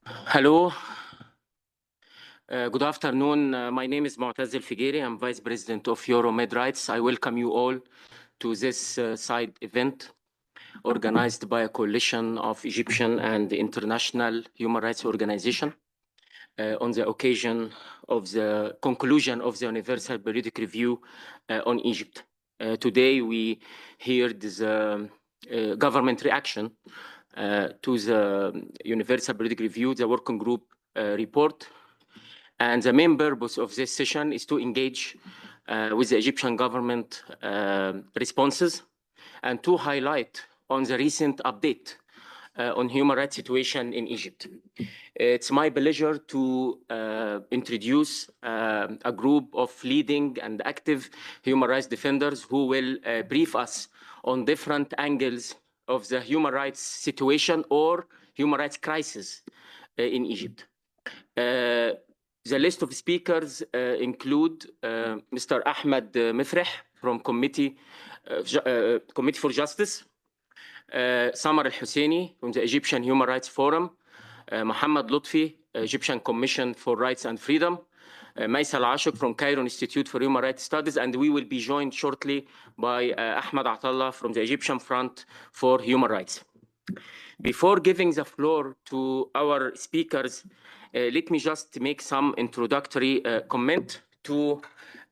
Hello. Good afternoon. My name is Mu'taz El-Figeri. I'm Vice President of Euromed Rights. I welcome you all to this side event organized by a coalition of Egyptian and international human rights organizations on the occasion of the conclusion of the Universal Periodic Review on Egypt. Today we heard the government reaction to the Universal Periodic Review, the working group report. And the main purpose of this session is to engage with the Egyptian government responses and to highlight on the recent update on human rights situation in Egypt. It's my pleasure to introduce a group of leading and active human rights defenders who will brief us on different angles of the human rights situation or human rights crisis in Egypt. The list of speakers include Mr. Ahmed Mifreh from Committee for Justice, Samar Al-Husseini from the Egyptian Human Rights Forum, Mohammed Lutfi, Egyptian Commission for Rights and Freedom, Maisa Al-Ashik from Cairo Institute for Human Rights Studies, and we will be joined shortly by Ahmed Atallah from the Egyptian Front for Human Rights. Before giving the floor to our speakers, let me just make some introductory comment to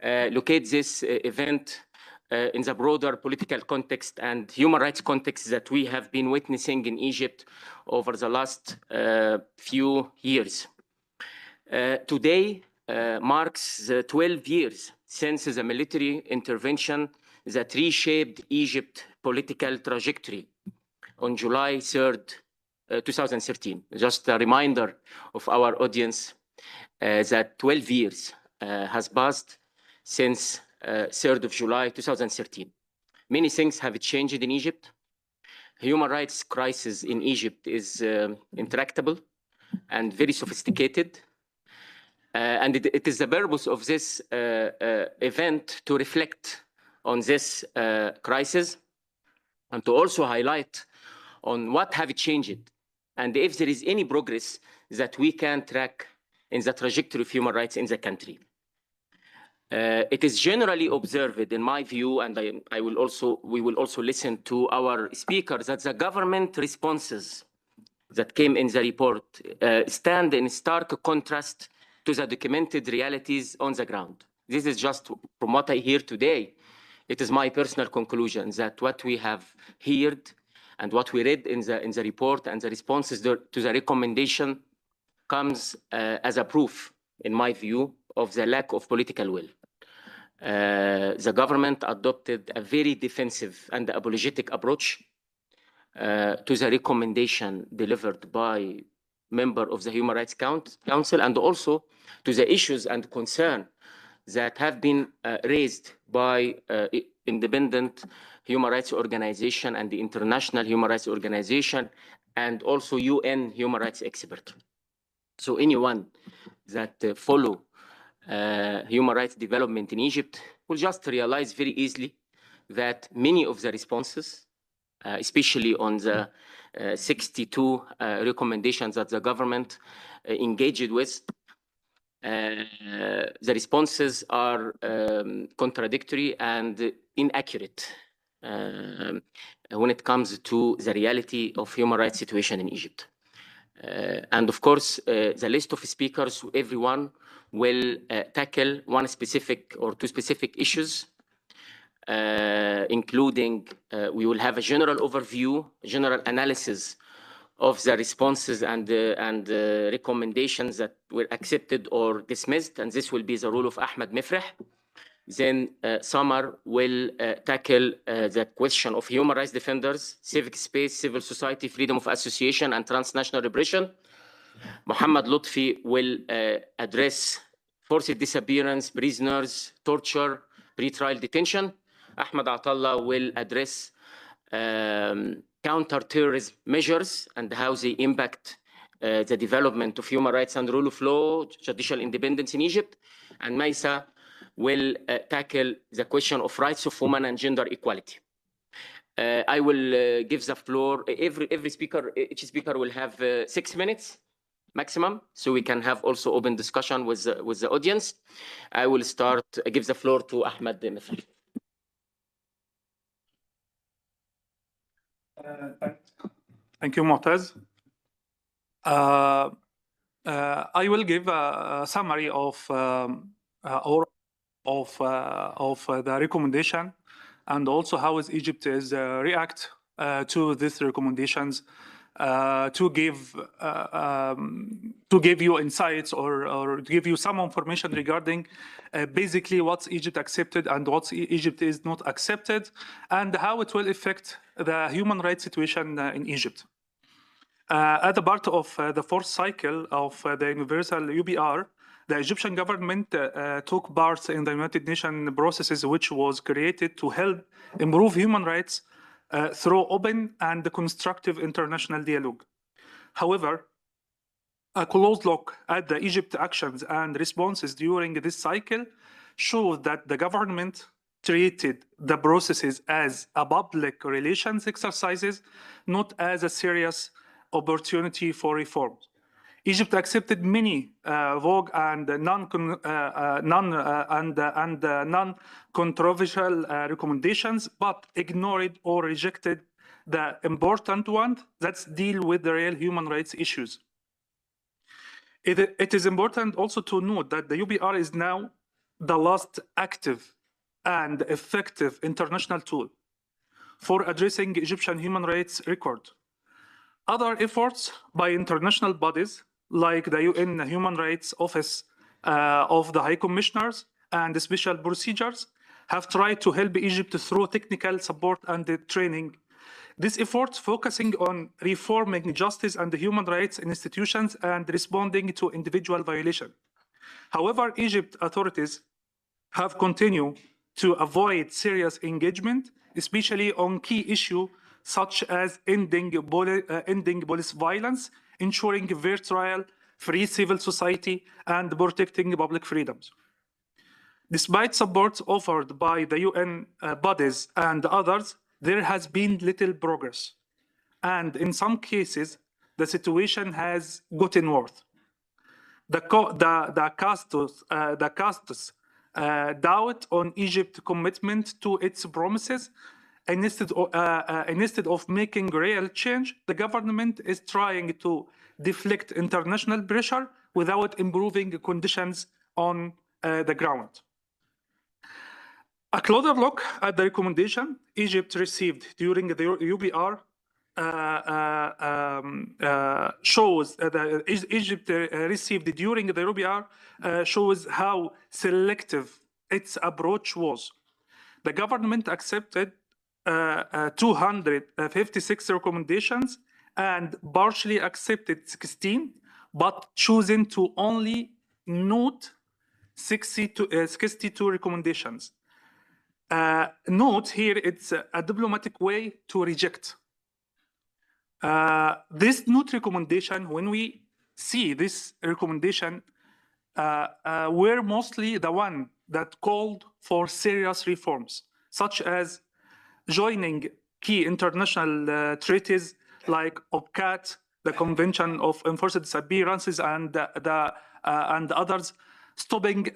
locate this event in the broader political context and human rights context that we have been witnessing in Egypt over the last few years. Today marks the 12 years since the military intervention that reshaped Egypt's political trajectory on July 3rd, 2013. Just a reminder of our audience that 12 years has passed since 3rd of July 2013. Many things have changed in Egypt. Human rights crisis in Egypt is intractable and very sophisticated. And it is the purpose of this event to reflect on this crisis and to also highlight on what have changed and if there is any progress that we can track in the trajectory of human rights in the country. It is generally observed, in my view, and we will also listen to our speakers, that the government responses that came in the report stand in stark contrast to the documented realities on the ground. This is just from what I hear today. it is my personal conclusion that what we have heard and what we read in the report and the responses to the recommendation comes as a proof, in my view, of the lack of political will. The government adopted a very defensive and apologetic approach to the recommendation delivered by member of the Human Rights Council, and also to the issues and concern that have been raised by independent human rights organization and the international human rights organization, and also UN human rights expert. So anyone that follow human rights development in Egypt will just realize very easily that many of the responses, especially on the 62 recommendations that the government engaged with, the responses are contradictory and inaccurate when it comes to the reality of human rights situation in Egypt. And of course, the list of speakers, everyone will tackle one specific or two specific issues, including we will have a general overview, general analysis of the responses and recommendations that were accepted or dismissed, and this will be the role of Ahmed Mifreh. Then Samar will tackle the question of human rights defenders, civic space, civil society, freedom of association, and transnational repression. Muhammad Lutfi will address forced disappearance, prisoners, torture, pretrial detention. Ahmed Atallah will address counterterrorism measures and how they impact the development of human rights and rule of law, judicial independence in Egypt. And Maisa will tackle the question of rights of women and gender equality. I will give the floor, every speaker, each speaker will have 6 minutes maximum, so we can have also open discussion with the audience. I will give the floor to Ahmed Mifreh. Thank you, Mu'taz. I will give a summary of the recommendation, and also how Egypt is react to these recommendations, to give you insights or give you some information regarding basically what Egypt accepted and what Egypt is not accepted, and how it will affect the human rights situation in Egypt. As a part of the fourth cycle of the Universal UBR, the Egyptian government took part in the United Nations processes, which was created to help improve human rights through open and constructive international dialogue. However, a close look at the Egypt actions and responses during this cycle shows that the government treated the processes as a public relations exercises, not as a serious opportunity for reform. Egypt accepted many vague and non-controversial recommendations, but ignored or rejected the important ones that deal with the real human rights issues. It is important also to note that the UBR is now the last active and effective international tool for addressing Egyptian human rights record. Other efforts by international bodies like the UN Human Rights Office of the High Commissioners and special procedures have tried to help Egypt through technical support and training. These efforts focusing on reforming justice and human rights institutions and responding to individual violations. However, Egypt authorities have continued to avoid serious engagement, especially on key issues such as ending police violence, ensuring fair trial, free civil society, and protecting public freedoms. Despite support offered by the UN bodies and others, there has been little progress. And in some cases, the situation has gotten worse. The casts doubt on Egypt's commitment to its promises. Instead of making real change, the government is trying to deflect international pressure without improving conditions on the ground. A closer look at the recommendation Egypt received during the UBR shows that Egypt received during the UBR shows how selective its approach was. The government accepted 256 recommendations and partially accepted 16, but choosing to only note 62 recommendations. Note here, it's a diplomatic way to reject. This note recommendation, when we see this recommendation, were mostly the one that called for serious reforms, such as joining key international treaties like OPCAT, the Convention of Enforced Disappearances, and others, stopping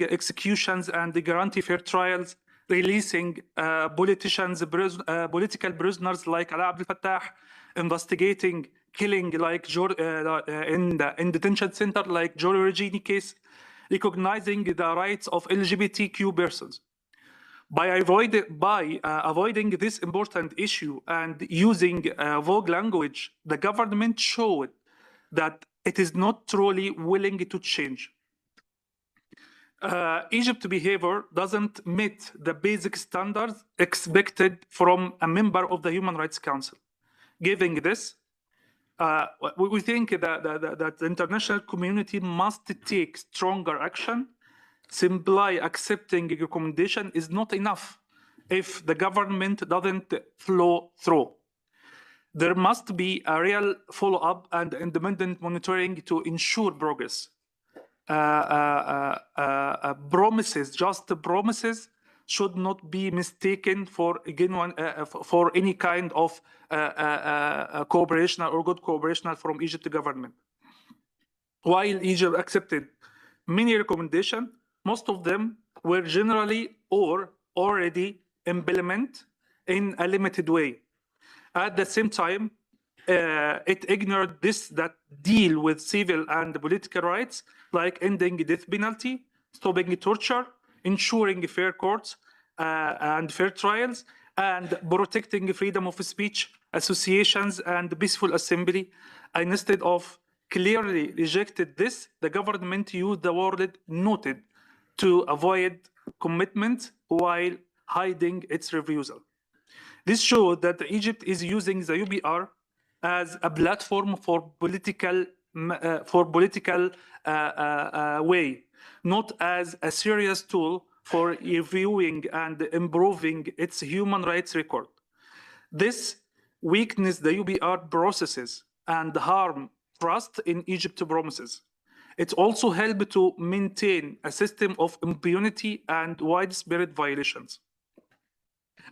executions and guarantee fair trials, releasing political prisoners like Ala Abdel Fattah, investigating killing like in detention center like Giorgio Regini case, recognizing the rights of LGBTQ persons. By avoiding this important issue and using vague language, the government showed that it is not truly willing to change. Egypt's behavior doesn't meet the basic standards expected from a member of the Human Rights Council. Given this, we think that the international community must take stronger action. Simply accepting a recommendation is not enough if the government doesn't follow through. There must be a real follow-up and independent monitoring to ensure progress. Promises, just promises, should not be mistaken for any kind of cooperation or good cooperation from Egypt government. While Egypt accepted many recommendations, most of them were generally or already implemented in a limited way. At the same time, it ignored this that deal with civil and political rights, like ending death penalty, stopping torture, ensuring fair courts and fair trials, and protecting freedom of speech, associations, and peaceful assembly. Instead of clearly rejected this, the government used the word noted to avoid commitment while hiding its refusal. This showed that Egypt is using the UBR as a platform for political way, not as a serious tool for reviewing and improving its human rights record. This weakens the UBR processes and harm trust in Egypt's promises. It also helped to maintain a system of impunity and widespread violations.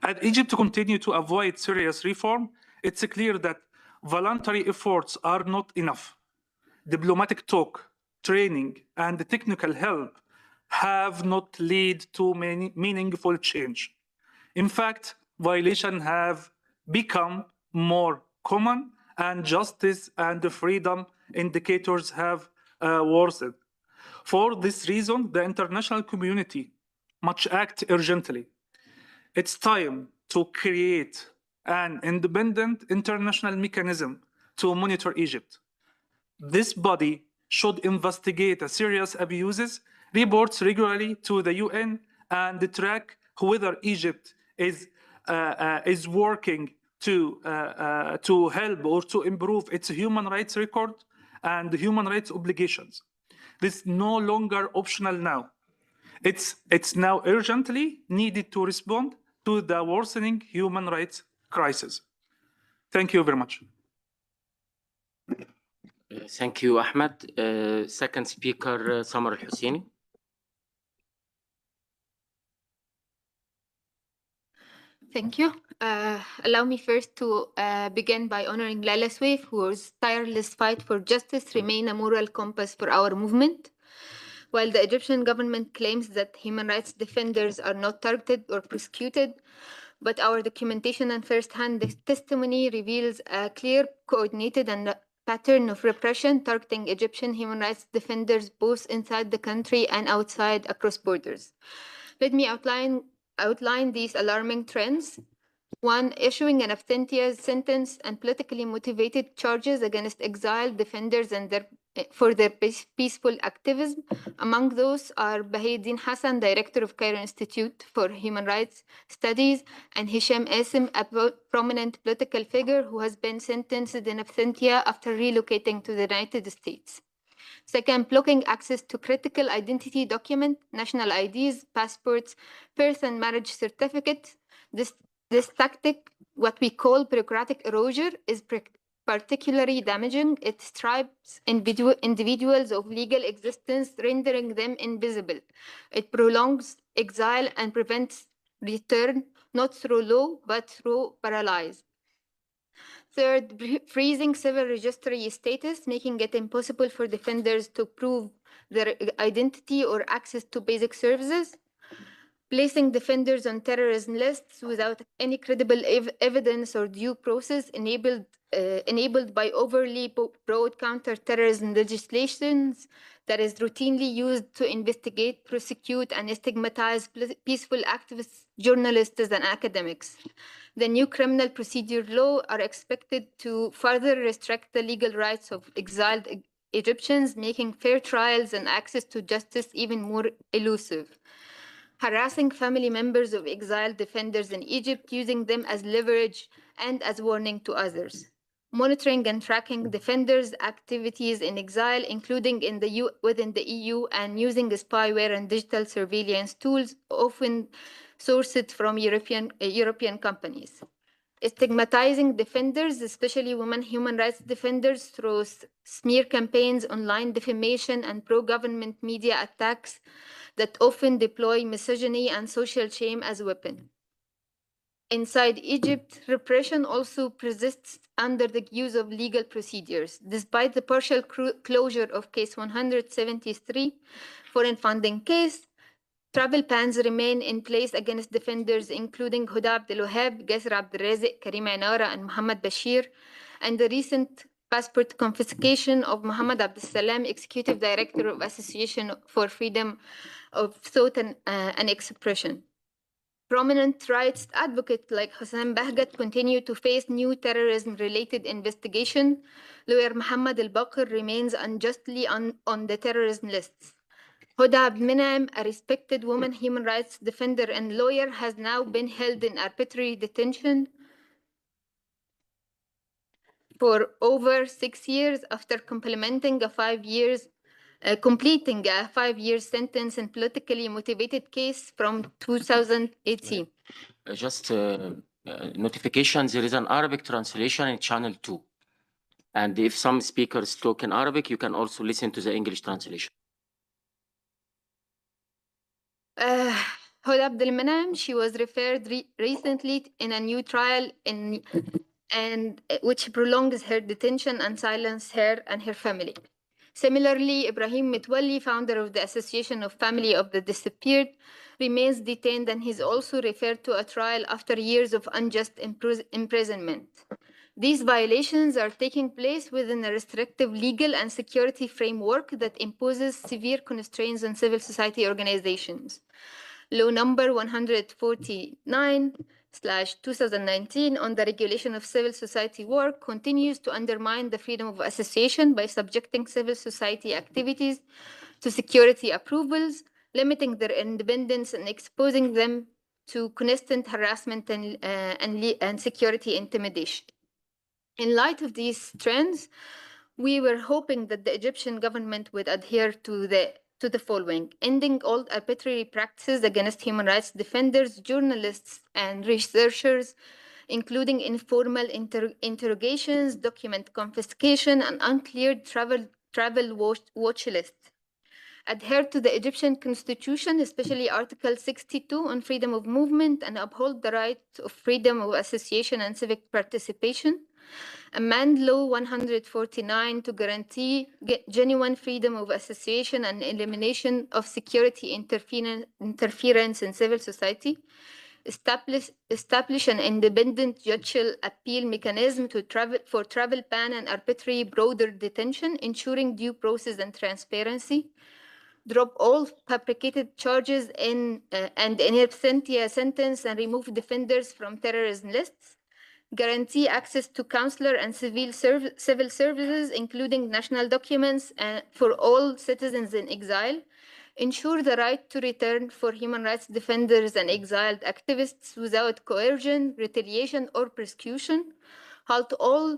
As Egypt continues to avoid serious reform, it's clear that voluntary efforts are not enough. Diplomatic talk, training, and technical help have not led to many meaningful change. In fact, violations have become more common, and justice and freedom indicators have worsened. For this reason, the international community must act urgently. It's time to create an independent international mechanism to monitor Egypt. This body should investigate serious abuses, reports regularly to the UN, and track whether Egypt is working to help or to improve its human rights record and human rights obligations. This is no longer optional now. It's now urgently needed to respond to the worsening human rights crisis. Thank you very much. Thank you, Ahmed. Second speaker, Samar Al-Husseini. Thank you. Allow me first to begin by honoring Lala Swaif, whose tireless fight for justice remain a moral compass for our movement. While the Egyptian government claims that human rights defenders are not targeted or prosecuted, but our documentation and first-hand testimony reveals a clear, coordinated, and pattern of repression targeting Egyptian human rights defenders both inside the country and outside across borders. Let me outline these alarming trends. 1. Issuing an absentia sentence and politically motivated charges against exiled defenders and for their peaceful activism. Among those are Bahauddin Hassan, director of Cairo Institute for Human Rights Studies, and Hisham Asim, a prominent political figure who has been sentenced in absentia after relocating to the United States. Second, blocking access to critical identity documents, national IDs, passports, birth and marriage certificates. This tactic, what we call bureaucratic erosion, is particularly damaging. It strips individuals of legal existence, rendering them invisible. It prolongs exile and prevents return, not through law, but through paralysis. Third, freezing civil registry status, making it impossible for defenders to prove their identity or access to basic services. Placing defenders on terrorism lists without any credible evidence or due process enabled by overly broad counterterrorism legislations that is routinely used to investigate, prosecute, and stigmatize peaceful activists, journalists, and academics. The new criminal procedure law are expected to further restrict the legal rights of exiled Egyptians, making fair trials and access to justice even more elusive. Harassing family members of exiled defenders in Egypt, using them as leverage and as warning to others. Monitoring and tracking defenders' activities in exile, including within the EU, and using spyware and digital surveillance tools, often sourced from European companies. Stigmatizing defenders, especially women human rights defenders, through smear campaigns, online defamation, and pro-government media attacks that often deploy misogyny and social shame as a weapon. Inside Egypt, repression also persists under the use of legal procedures. Despite the partial closure of case 173 foreign funding case, travel bans remain in place against defenders including Huda Abdel Wahab, Gasser Abdel Razik, Karim Ainara, and Mohammed Bashir, and the recent passport confiscation of Mohammed Abdel Salam, Executive Director of Association for Freedom of Thought and Expression. Prominent rights advocates like Hossein Bahgat continue to face new terrorism-related investigation. Lawyer Mohammed Al-Baqir remains unjustly on the terrorism lists. Huda Abdel a respected woman human rights defender and lawyer, has now been held in arbitrary detention for over 6 years after completing a 5-year sentence in politically motivated case from 2018. Just notification, there is an Arabic translation in channel 2. And if some speakers talk in Arabic, you can also listen to the English translation. Huda Abdel she was referred recently in a new trial which prolongs her detention and silences her and her family. Similarly, Ibrahim Mitwalli, founder of the Association of Family of the Disappeared, remains detained and is also referred to a trial after years of unjust imprisonment. These violations are taking place within a restrictive legal and security framework that imposes severe constraints on civil society organizations. Law number 149/2019 on the regulation of civil society work continues to undermine the freedom of association by subjecting civil society activities to security approvals, limiting their independence and exposing them to constant harassment and security intimidation. In light of these trends, we were hoping that the Egyptian government would adhere to the following: ending all arbitrary practices against human rights defenders, journalists, and researchers, including informal interrogations, document confiscation, and uncleared travel watch lists. Adhere to the Egyptian constitution, especially Article 62 on freedom of movement, and uphold the right of freedom of association and civic participation. Amend Law 149 to guarantee genuine freedom of association and elimination of security interference in civil society. Establish an independent judicial appeal mechanism for travel ban and arbitrary broader detention, ensuring due process and transparency. drop all fabricated charges and in absentia sentence and remove defenders from terrorism lists, guarantee access to consular and civil services, including national documents for all citizens in exile, ensure the right to return for human rights defenders and exiled activists without coercion, retaliation, or persecution, halt all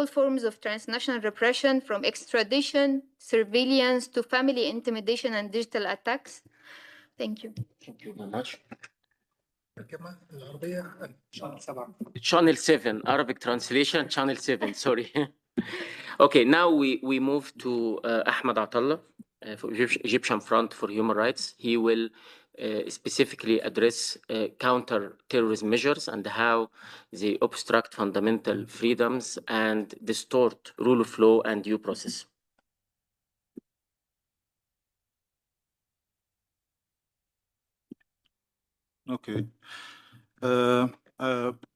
forms of transnational repression from extradition, surveillance to family intimidation and digital attacks. Thank you. Thank you very much. Channel 7, Arabic translation, Channel 7, sorry. Okay, now we move to Ahmed Atallah, for Egyptian Front for Human Rights. He will specifically address counter-terrorism measures and how they obstruct fundamental freedoms and distort rule of law and due process. Okay.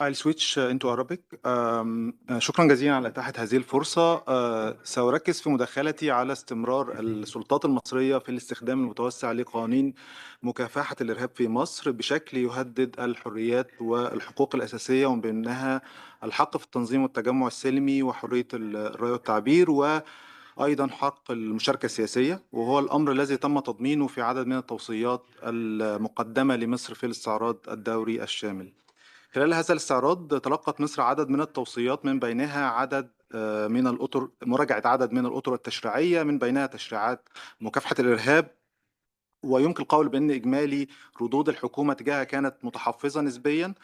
I'll switch into Arabic. شكرا جزيلا على إتاحة هذه الفرصة. سأركز في مداخلتي على استمرار السلطات المصرية في الاستخدام المتوسع لقوانين مكافحة الإرهاب في مصر بشكل يهدد الحريات والحقوق الأساسية، ومن بينها الحق في التنظيم والتجمع السلمي وحرية الرأي والتعبير، وأيضا حق المشاركة السياسية، وهو الأمر الذي تم تضمينه في عدد من التوصيات المقدمة لمصر في الاستعراض الدوري الشامل. خلال هذا الاستعراض تلقت مصر عدد من التوصيات، من بينها مراجعة عدد من الأطر التشريعية، من بينها تشريعات مكافحة الإرهاب. ويمكن القول بأن إجمالي ردود الحكومة تجاهها كانت متحفظة نسبيا.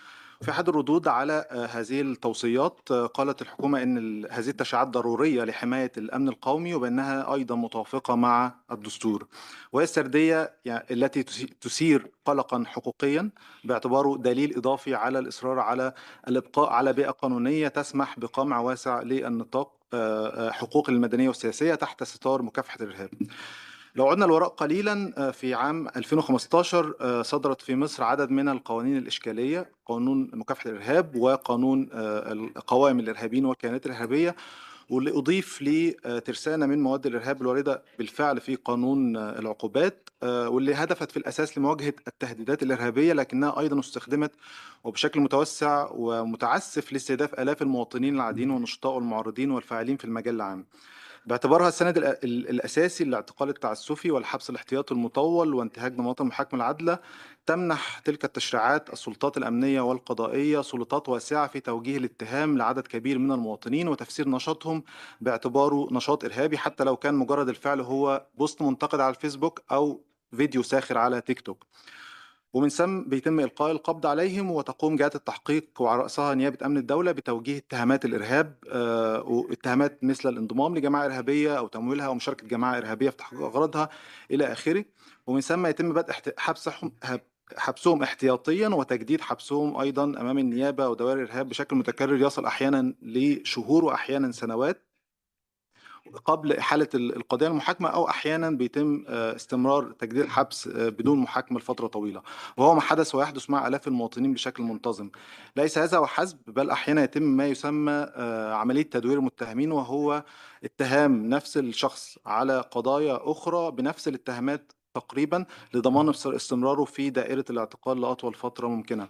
في أحد الردود على هذه التوصيات قالت الحكومة أن هذه التشريعات ضرورية لحماية الأمن القومي، وبأنها أيضا متوافقة مع الدستور، وهي السردية التي تثير قلقا حقوقيا باعتباره دليل إضافي على الإصرار على الإبقاء على بيئة قانونية تسمح بقمع واسع للنطاق حقوق المدنية والسياسية تحت ستار مكافحة الإرهاب. لو عدنا الوراء قليلا، في عام 2015 صدرت في مصر عدد من القوانين الإشكالية، قانون مكافحة الإرهاب وقانون قوائم الإرهابيين والكيانات الإرهابية، واللي أضيف لترسانة من مواد الإرهاب الواردة بالفعل في قانون العقوبات، واللي هدفت في الأساس لمواجهة التهديدات الإرهابية، لكنها أيضا استخدمت وبشكل متوسع ومتعسف لاستهداف آلاف المواطنين العاديين والنشطاء والمعارضين والفاعلين في المجال العام، باعتبارها السند الأساسي للاعتقال التعسفي والحبس الاحتياطي المطول وانتهاك ضمانات المحاكمة العادلة. تمنح تلك التشريعات السلطات الأمنية والقضائية سلطات واسعة في توجيه الاتهام لعدد كبير من المواطنين وتفسير نشاطهم باعتباره نشاط إرهابي، حتى لو كان مجرد الفعل هو بوست منتقد على الفيسبوك أو فيديو ساخر على تيك توك. ومن ثم بيتم إلقاء القبض عليهم، وتقوم جهات التحقيق وعلى رأسها نيابة أمن الدولة بتوجيه اتهامات الإرهاب، واتهامات مثل الانضمام لجماعة إرهابية أو تمويلها أو مشاركة جماعة إرهابية في تحقيق أغراضها إلى آخره. ومن ثم يتم بدء حبسهم احتياطيا وتجديد حبسهم أيضا أمام النيابة ودوائر الإرهاب بشكل متكرر يصل أحيانا لشهور وأحيانا سنوات قبل إحالة القضية المحاكمة، أو أحيانا بيتم استمرار تجديد الحبس بدون محاكمة لفترة طويلة، وهو ما حدث ويحدث مع آلاف المواطنين بشكل منتظم. ليس هذا وحسب، بل أحيانا يتم ما يسمى عملية تدوير المتهمين، وهو اتهام نفس الشخص على قضايا أخرى بنفس الاتهامات تقريبا لضمان استمراره في دائرة الاعتقال لأطول فترة ممكنة.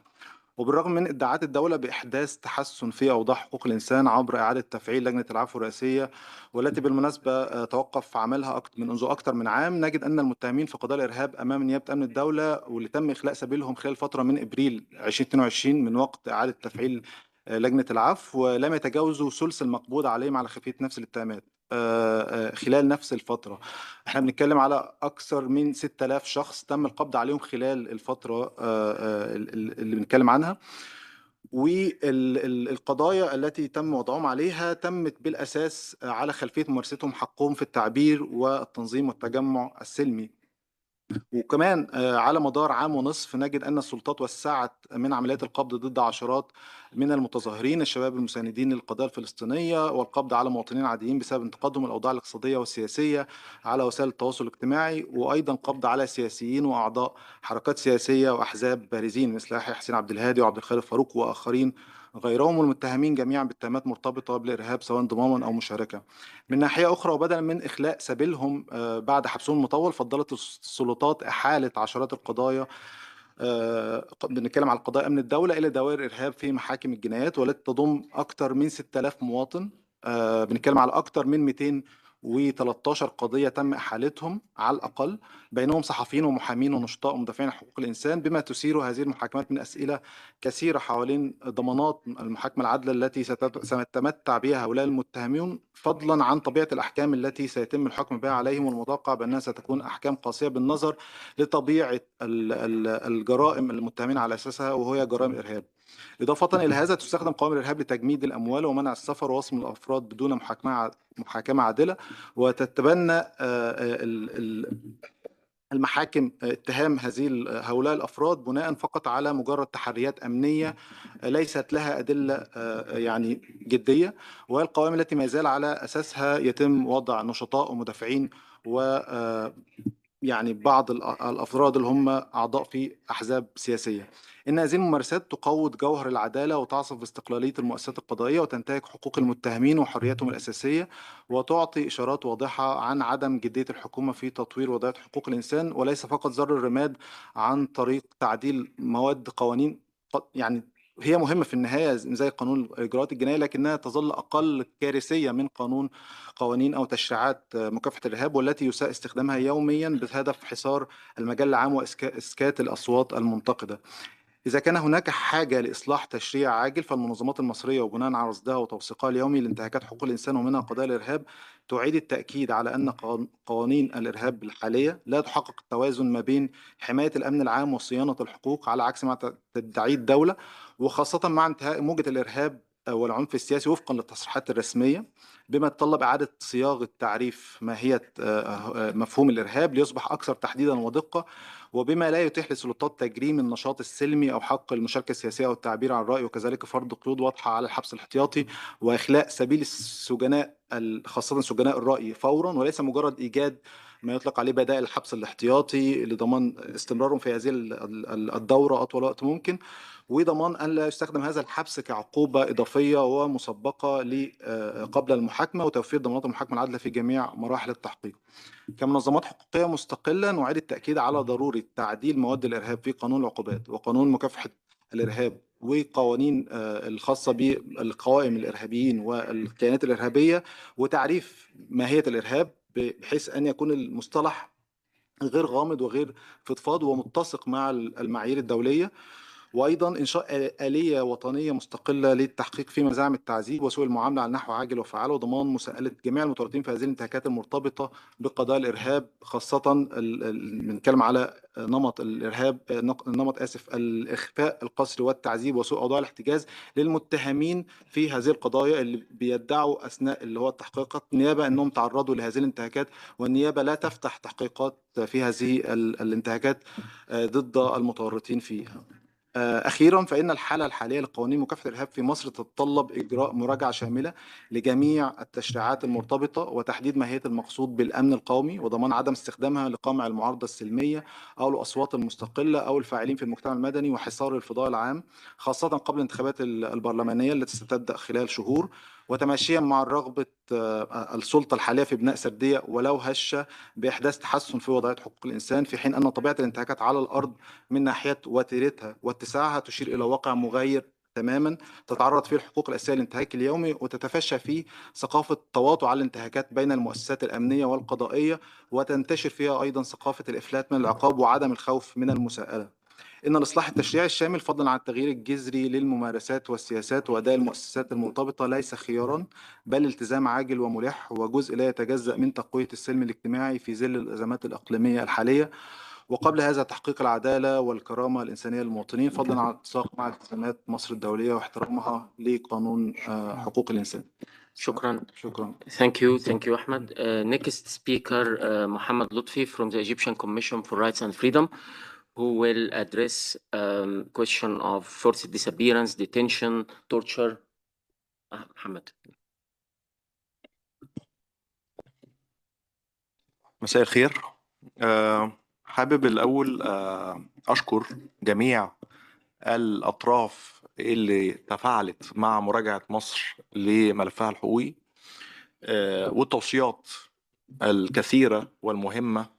وبالرغم من ادعاءات الدولة بإحداث تحسن في أوضاع حقوق الإنسان عبر إعادة تفعيل لجنة العفو الرئاسية، والتي بالمناسبة توقف عملها منذ أكثر من عام، نجد أن المتهمين في قضايا الإرهاب أمام نيابة أمن الدولة، واللي تم إخلاء سبيلهم خلال فترة من إبريل 2022 من وقت إعادة تفعيل لجنة العفو، ولم يتجاوزوا ثلث المقبوض عليهم على خفية نفس الاتهامات خلال نفس الفترة. احنا بنتكلم على أكثر من 6000 شخص تم القبض عليهم خلال الفترة اللي بنتكلم عنها. والقضايا التي تم وضعهم عليها تمت بالأساس على خلفية ممارستهم حقهم في التعبير والتنظيم والتجمع السلمي. وكمان على مدار عام ونصف نجد أن السلطات وسعت من عمليات القبض ضد عشرات من المتظاهرين الشباب المساندين للقضايا الفلسطينية، والقبض على مواطنين عاديين بسبب انتقادهم الأوضاع الاقتصادية والسياسية على وسائل التواصل الاجتماعي، وأيضا قبض على سياسيين وأعضاء حركات سياسية وأحزاب بارزين مثل يحيى حسين عبد الهادي وعبد الخالق فاروق وآخرين غيرهم المتهمين جميعا باتهامات مرتبطة بالإرهاب سواء انضماما أو مشاركة. من ناحية أخرى، وبدلا من إخلاء سبيلهم بعد حبسهم المطول، فضلت السلطات إحالة عشرات القضايا، بنتكلم على قضايا أمن الدولة، إلى دوائر إرهاب في محاكم الجنايات، والتي تضم أكثر من 6000 مواطن. بنتكلم على أكثر من 213 قضية تم إحالتهم على الأقل، بينهم صحفيين ومحامين ونشطاء ومدافعين عن حقوق الإنسان، بما تثير هذه المحاكمات من أسئلة كثيرة حوالين ضمانات المحاكمة العادلة التي سيتمتع بها هؤلاء المتهمين، فضلا عن طبيعة الأحكام التي سيتم الحكم بها عليهم، والمتوقع بأنها ستكون أحكام قاسية بالنظر لطبيعة الجرائم المتهمين على أساسها، وهي جرائم إرهاب. إضافة إلى هذا، تستخدم قوائم الإرهاب لتجميد الأموال ومنع السفر ووصم الأفراد بدون محاكمة عادلة، وتتبنى المحاكم اتهام هؤلاء الأفراد بناء فقط على مجرد تحريات أمنية ليست لها أدلة يعني جدية، وهي القوائم التي ما يزال على أساسها يتم وضع نشطاء ومدافعين و يعني بعض الأفراد اللي هم أعضاء في أحزاب سياسية. إن هذه الممارسات تقوض جوهر العدالة وتعصف باستقلالية المؤسسات القضائية وتنتهك حقوق المتهمين وحرياتهم الأساسية، وتعطي إشارات واضحة عن عدم جدية الحكومة في تطوير وضعية حقوق الإنسان، وليس فقط زر الرماد عن طريق تعديل مواد قوانين يعني هي مهمة في النهاية زي قانون الإجراءات الجنائية، لكنها تظل أقل كارثية من قوانين أو تشريعات مكافحة الإرهاب، والتي يساء استخدامها يوميا بهدف حصار المجال العام وإسكات الأصوات المنتقدة. إذا كان هناك حاجة لإصلاح تشريع عاجل، فالمنظمات المصرية وبناء على رصدها وتوثيقها اليومي لانتهاكات حقوق الإنسان ومنها قضايا الإرهاب تعيد التأكيد على أن قوانين الإرهاب الحالية لا تحقق التوازن ما بين حماية الأمن العام وصيانة الحقوق، على عكس ما تدعيه الدولة، وخاصة مع انتهاء موجة الإرهاب والعنف السياسي وفقا للتصريحات الرسمية، بما يتطلب إعادة صياغة تعريف ماهية مفهوم الإرهاب ليصبح أكثر تحديدا ودقة، وبما لا يتيح لسلطات تجريم النشاط السلمي أو حق المشاركة السياسية أو التعبير عن الرأي، وكذلك فرض قيود واضحة على الحبس الاحتياطي وإخلاء سبيل السجناء خاصة سجناء الرأي فورا، وليس مجرد إيجاد ما يطلق عليه بدائل الحبس الاحتياطي لضمان استمرارهم في هذه الدورة أطول وقت ممكن، وضمان أن لا يستخدم هذا الحبس كعقوبة إضافية ومسبقة قبل المحاكمة، وتوفير ضمانات المحاكمة العادلة في جميع مراحل التحقيق. كمنظمات حقوقية مستقلة، نعيد التأكيد على ضرورة تعديل مواد الإرهاب في قانون العقوبات وقانون مكافحة الإرهاب وقوانين الخاصة بالقوائم الإرهابيين والكيانات الإرهابية، وتعريف ماهية الإرهاب بحيث أن يكون المصطلح غير غامض وغير فضفاض ومتسق مع المعايير الدولية، وأيضا إنشاء آلية وطنية مستقلة للتحقيق في مزاعم التعذيب وسوء المعاملة على نحو عاجل وفعال، وضمان مساءلة جميع المتورطين في هذه الانتهاكات المرتبطة بقضايا الإرهاب، خاصة بنتكلم على نمط الإرهاب، الإخفاء القسري والتعذيب وسوء أوضاع الاحتجاز للمتهمين في هذه القضايا اللي بيدعوا أثناء اللي هو التحقيقات النيابة أنهم تعرضوا لهذه الانتهاكات، والنيابة لا تفتح تحقيقات في هذه الانتهاكات ضد المتورطين فيها. أخيرا، فإن الحالة الحالية لقوانين مكافحة الإرهاب في مصر تتطلب إجراء مراجعة شاملة لجميع التشريعات المرتبطة، وتحديد ماهية المقصود بالأمن القومي، وضمان عدم استخدامها لقمع المعارضة السلمية أو الأصوات المستقلة أو الفاعلين في المجتمع المدني، وحصار الفضاء العام خاصة قبل الانتخابات البرلمانية التي ستبدأ خلال شهور، وتماشيا مع رغبة السلطة الحالية في بناء سردية ولو هشة بإحداث تحسن في وضعية حقوق الإنسان، في حين أن طبيعة الانتهاكات على الأرض من ناحية وتيرتها واتساعها تشير إلى واقع مغاير تماما، تتعرض فيه الحقوق الأساسية للانتهاك اليومي، وتتفشى فيه ثقافة تواطؤ على الانتهاكات بين المؤسسات الأمنية والقضائية، وتنتشر فيها أيضا ثقافة الإفلات من العقاب وعدم الخوف من المساءلة. إن الإصلاح التشريعي الشامل فضلا عن التغيير الجذري للممارسات والسياسات وأداء المؤسسات المرتبطة ليس خيارا، بل التزام عاجل وملح، وجزء لا يتجزأ من تقوية السلم الاجتماعي في ظل الأزمات الإقليمية الحالية، وقبل هذا تحقيق العدالة والكرامة الإنسانية للمواطنين، فضلا عن الاتساق مع التزامات مصر الدولية واحترامها لقانون حقوق الإنسان. شكرا. شكرا. Thank you, Ahmed. Next speaker, Mohammed Lutfi from the Egyptian Commission for Rights and Freedom, who will address question of forced disappearance, detention, torture. Mohammed. مساء الخير. حابب الأول أشكر جميع الأطراف اللي تفاعلت مع مراجعة مصر لملفها الحقوقي والتوصيات الكثيرة والمهمة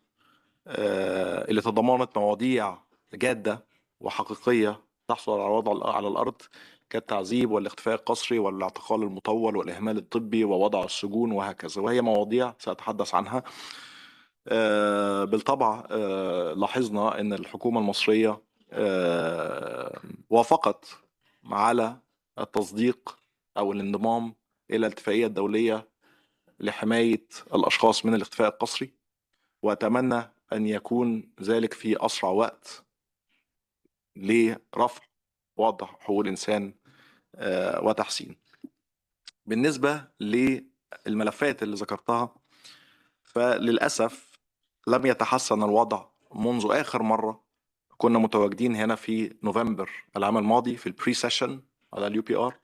اللي تضمنت مواضيع جادة وحقيقية تحصل على الوضع على الأرض كالتعذيب والاختفاء القسري والاعتقال المطول والإهمال الطبي ووضع السجون وهكذا، وهي مواضيع سأتحدث عنها. بالطبع لاحظنا أن الحكومة المصرية وافقت على التصديق أو الانضمام إلى الاتفاقية الدولية لحماية الأشخاص من الاختفاء القسري، وأتمنى أن يكون ذلك في أسرع وقت لرفع وضع حقوق الإنسان وتحسين. بالنسبة للملفات اللي ذكرتها، فللأسف لم يتحسن الوضع منذ آخر مرة كنا متواجدين هنا في نوفمبر العام الماضي في البري سيشن على اليو بي ار.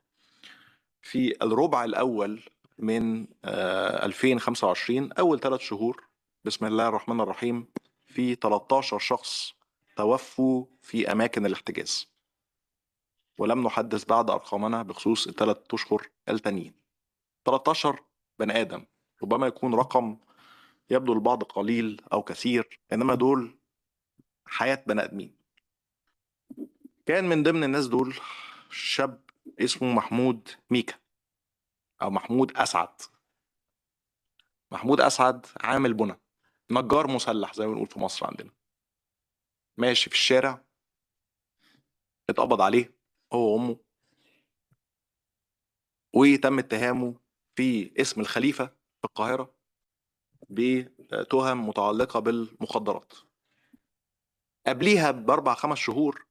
في الربع الأول من 2025 أول 3 شهور بسم الله الرحمن الرحيم في 13 شخص توفوا في أماكن الاحتجاز، ولم نحدث بعد أرقامنا بخصوص ال3 أشهر التانيين. 13 بني آدم، ربما يكون رقم يبدو للبعض قليل أو كثير، إنما دول حياة بني آدمين. كان من ضمن الناس دول شاب اسمه محمود ميكا أو محمود أسعد. محمود أسعد عامل بنا، نجار مسلح زي ما بنقول في مصر عندنا، ماشي في الشارع اتقبض عليه هو وأمه، وتم اتهامه في اسم الخليفة في القاهرة بتهم متعلقة بالمخدرات. قبليها ب4-5 شهور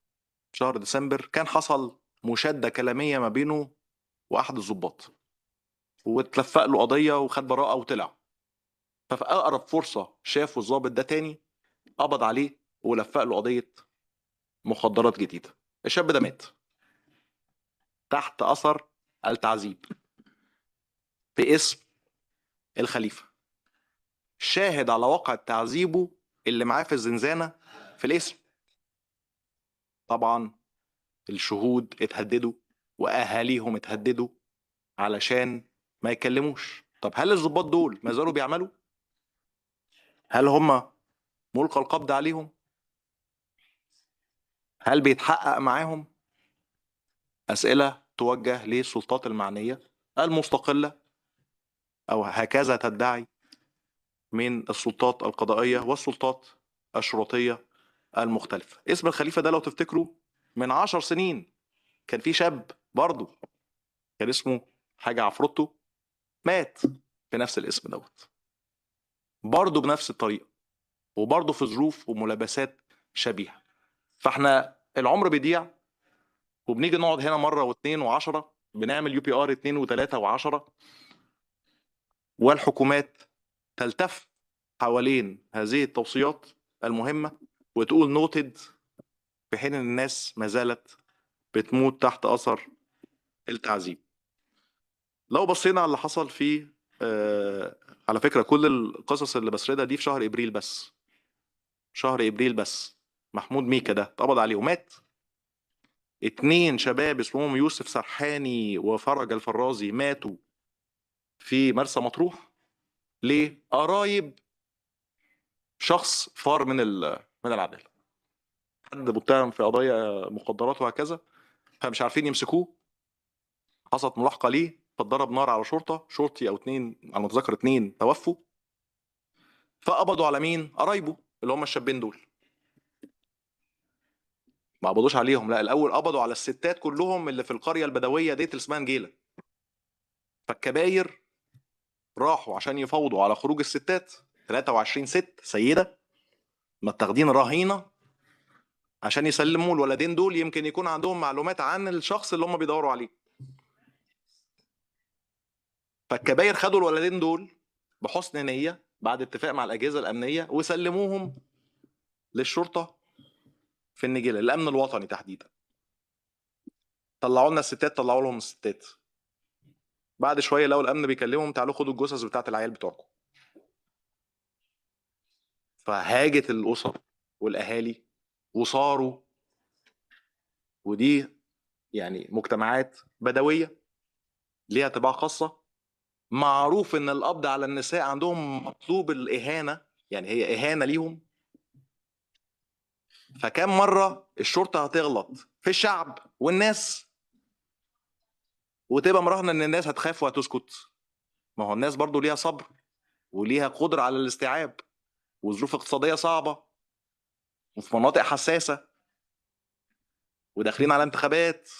في شهر ديسمبر كان حصل مشادة كلامية ما بينه وأحد الضباط، واتلفق له قضية وخد براءة وطلع. ففي أقرب فرصة شافوا الضابط ده تاني قبض عليه ولفق له قضية مخدرات جديدة. الشاب ده مات تحت أثر التعذيب باسم الخليفة. شاهد على واقع تعذيبه اللي معاه في الزنزانة في الاسم. طبعا الشهود اتهددوا وأهاليهم اتهددوا علشان ما يكلموش. طب هل الضباط دول ما زالوا بيعملوا؟ هل هم ملقى القبض عليهم؟ هل بيتحقق معاهم؟ أسئلة توجه للسلطات المعنية المستقلة أو هكذا تدعي من السلطات القضائية والسلطات الشرطية المختلفة. اسم الخليفة ده لو تفتكروا من 10 سنين كان في شاب برضه كان اسمه حاجة عفروتو مات بنفس الاسم دوت، برضه بنفس الطريقة وبرضه في ظروف وملابسات شبيهة. فاحنا العمر بيضيع وبنيجي نقعد هنا مرة واثنين وعشرة بنعمل يو بي ار 2 و3 و10، والحكومات تلتف حوالين هذه التوصيات المهمة وتقول نوتد، في حين ان الناس ما زالت بتموت تحت اثر التعذيب. لو بصينا على اللي حصل في على فكرة كل القصص اللي بسردها دي في شهر ابريل بس، شهر ابريل بس محمود ميكا ده اتقبض عليه ومات. 2 شباب اسمهم يوسف سرحاني وفرج الفرازي ماتوا في مرسى مطروح. ليه؟ قرايب شخص فار من العدالة، حد متهم في قضايا مخدرات وهكذا، فمش عارفين يمسكوه. حصلت ملاحقة ليه فاتضرب نار على شرطي او 2 على ما اتذكر 2 توفوا. فقبضوا على مين؟ قرايبه اللي هم الشابين دول. ما قبضوش عليهم، لا، الاول قبضوا على الستات كلهم اللي في القرية البدوية ديت اللي اسمها نجيلة. فالكباير راحوا عشان يفاوضوا على خروج الستات، 23 ست سيدة متاخدين رهينة عشان يسلموا الولدين دول، يمكن يكون عندهم معلومات عن الشخص اللي هم بيدوروا عليه. فالكباير خدوا الولدين دول بحسن نية بعد اتفاق مع الأجهزة الأمنية وسلموهم للشرطة في النجيلة، الأمن الوطني تحديدا. طلعوا لنا الستات، طلعوا لهم الستات. بعد شوية لقوا الأمن بيكلمهم تعالوا خدوا الجثث بتاعت العيال بتوعكم. فهاجت الأسر والأهالي وصاروا، ودي يعني مجتمعات بدويه ليها طباع خاصه، معروف ان القبض على النساء عندهم مطلوب الاهانه، يعني هي اهانه ليهم. فكم مره الشرطه هتغلط في الشعب والناس وتبقى مراهنه ان الناس هتخاف وهتسكت؟ ما هو الناس برضو ليها صبر وليها قدره على الاستيعاب، وظروف اقتصاديه صعبه وفي مناطق حساسه وداخلين على انتخابات.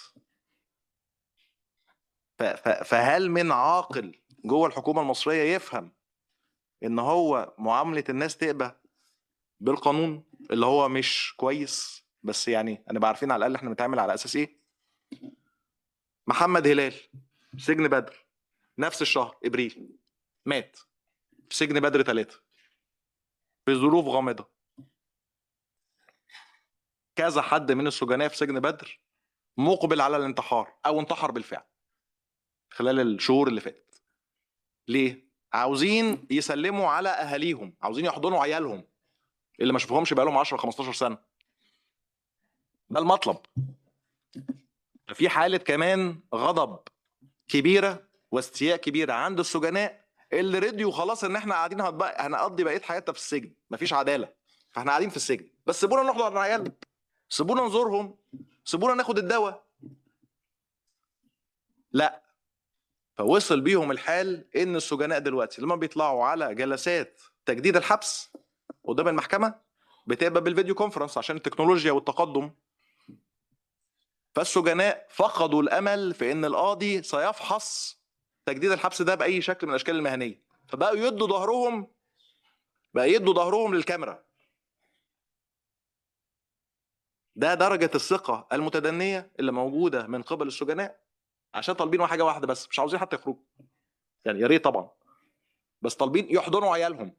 فهل من عاقل جوه الحكومه المصريه يفهم ان هو معامله الناس تبقى بالقانون اللي هو مش كويس؟ بس يعني هنبقى عارفين على الاقل احنا بنتعامل على اساس ايه. محمد هلال سجن بدر نفس الشهر ابريل، مات في سجن بدر 3 في ظروف غامضه. كذا حد من السجناء في سجن بدر مقبل على الانتحار او انتحر بالفعل خلال الشهور اللي فاتت. ليه؟ عاوزين يسلموا على اهاليهم، عاوزين يحضنوا عيالهم اللي ما شافوهمش بقالهم 10 15 سنه. ده المطلب. في حاله كمان غضب كبيره واستياء كبيره عند السجناء اللي رضيوا خلاص ان احنا قاعدين هنقضي بقيه حياتنا في السجن، مفيش عداله، فاحنا قاعدين في السجن بس سيبونا نحضن على عيالنا، سيبونا نزورهم، سيبونا ناخد الدواء. لا، فوصل بيهم الحال ان السجناء دلوقتي لما بيطلعوا على جلسات تجديد الحبس قدام المحكمه بتبقى بالفيديو كونفرنس عشان التكنولوجيا والتقدم. فالسجناء فقدوا الامل في ان القاضي سيفحص تجديد الحبس ده باي شكل من الاشكال المهنيه، فبقوا يدوا ظهرهم للكاميرا. ده درجه الثقه المتدنيه اللي موجوده من قبل السجناء عشان طالبين حاجه واحده بس، مش عاوزين حتى يخرجوا، يعني يا ريت طبعا، بس طالبين يحضنوا عيالهم،